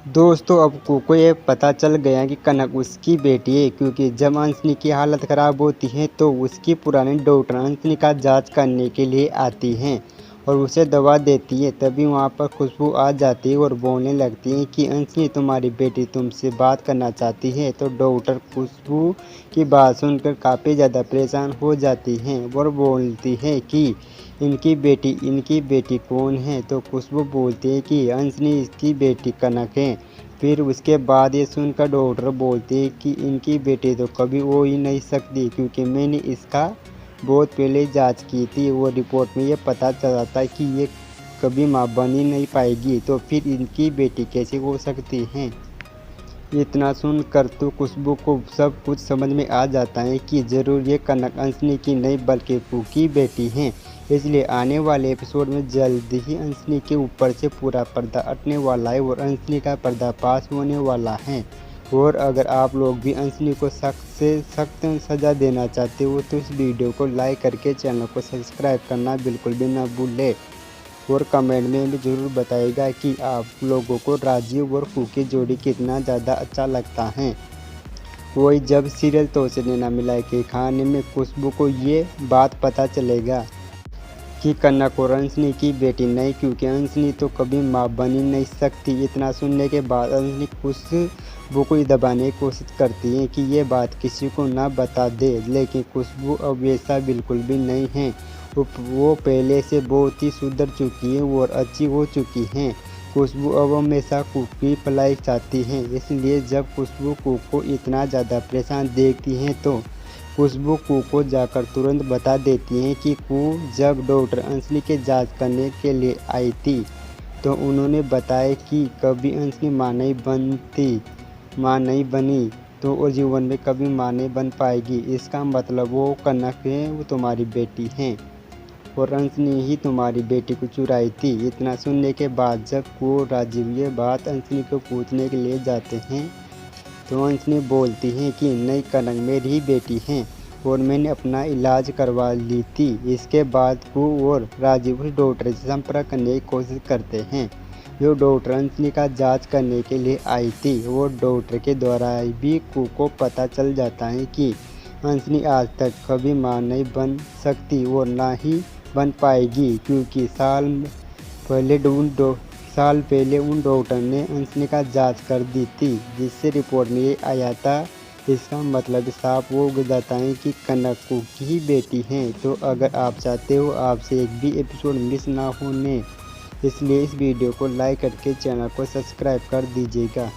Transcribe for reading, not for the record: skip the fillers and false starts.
दोस्तों अब को ये पता चल गया कि कनक उसकी बेटी है, क्योंकि जब अंशनी की हालत ख़राब होती है तो उसकी पुरानी डॉक्टर अंशनी का जांच करने के लिए आती हैं और उसे दवा देती है। तभी वहाँ पर खुशबू आ जाती है और बोलने लगती है कि अंशनी, तुम्हारी बेटी तुमसे बात करना चाहती है। तो डॉक्टर खुशबू की बात सुनकर काफ़ी ज़्यादा परेशान हो जाती हैं और बोलती है कि इनकी बेटी कौन है। तो खुशबू बोलती है कि अंशनी इसकी बेटी कनक है। फिर उसके बाद ये सुनकर डॉक्टर बोलते हैं कि इनकी बेटी तो कभी हो ही नहीं सकती, क्योंकि मैंने इसका बहुत पहले जांच की थी। वो रिपोर्ट में ये पता चला था कि ये कभी माँ बन ही नहीं पाएगी, तो फिर इनकी बेटी कैसे हो सकती है। इतना सुनकर तो खुशबू को सब कुछ समझ में आ जाता है कि ज़रूर ये कनक अंशनी की नहीं बल्कि कू की बेटी हैं। इसलिए आने वाले एपिसोड में जल्द ही अंशनी के ऊपर से पूरा पर्दा हटने वाला है और अंशनी का पर्दाफाश होने वाला है। और अगर आप लोग भी अंशनी को सख्त से सख्त सज़ा देना चाहते हो तो इस वीडियो को लाइक करके चैनल को सब्सक्राइब करना बिल्कुल भी ना भूलें। और कमेंट में भी ज़रूर बताइएगा कि आप लोगों को राजीव और कू की जोड़ी कितना ज़्यादा अच्छा लगता है। वही जब सीरियल तो से नैना मिलाए के खाने में खुशबू को ये बात पता चलेगा कि कनक और अंशनी की बेटी नहीं, क्योंकि अंशनी तो कभी माँ बन ही नहीं सकती। इतना सुनने के बाद अंशनी खुशबू को दबाने की कोशिश करती है कि ये बात किसी को ना बता दे, लेकिन खुशबू अब वैसा बिल्कुल भी नहीं है। वो पहले से बहुत ही सुधर चुकी है और अच्छी हो चुकी हैं। खुशबू अब हमेशा कू की भलाई चाहती है, इसलिए जब खुशबू कू को इतना ज़्यादा परेशान देखती हैं तो खुशबू कू को जाकर तुरंत बता देती हैं कि कू जब डॉक्टर अंशनी के जांच करने के लिए आई थी तो उन्होंने बताया कि कभी अंशनी माँ नहीं बनी तो वो जीवन में कभी माँ नहीं बन पाएगी। इसका मतलब वो कनक है, वो तुम्हारी बेटी हैं और अंशनी ही तुम्हारी बेटी को चुराई थी। इतना सुनने के बाद जब कू और राजीव ये बात अंशनी को पूछने के लिए जाते हैं तो अंशनी बोलती है कि नहीं, कनक मेरी ही बेटी हैं और मैंने अपना इलाज करवा ली थी। इसके बाद कू और राजीव उस डॉक्टर से संपर्क करने की कोशिश करते हैं जो डॉक्टर अंशनी का जांच करने के लिए आई थी। वो डॉक्टर के द्वारा भी कू को पता चल जाता है कि अंशनी आज तक कभी माँ नहीं बन सकती और ना ही बन पाएगी, क्योंकि साल पहले उन डॉक्टर ने अंशनी का जांच कर दी थी, जिससे रिपोर्ट में ये आया था। इसका मतलब साफ हो जाता है कि कनक कू की ही बेटी हैं। तो अगर आप चाहते हो आपसे एक भी एपिसोड मिस ना होने, इसलिए इस वीडियो को लाइक करके चैनल को सब्सक्राइब कर दीजिएगा।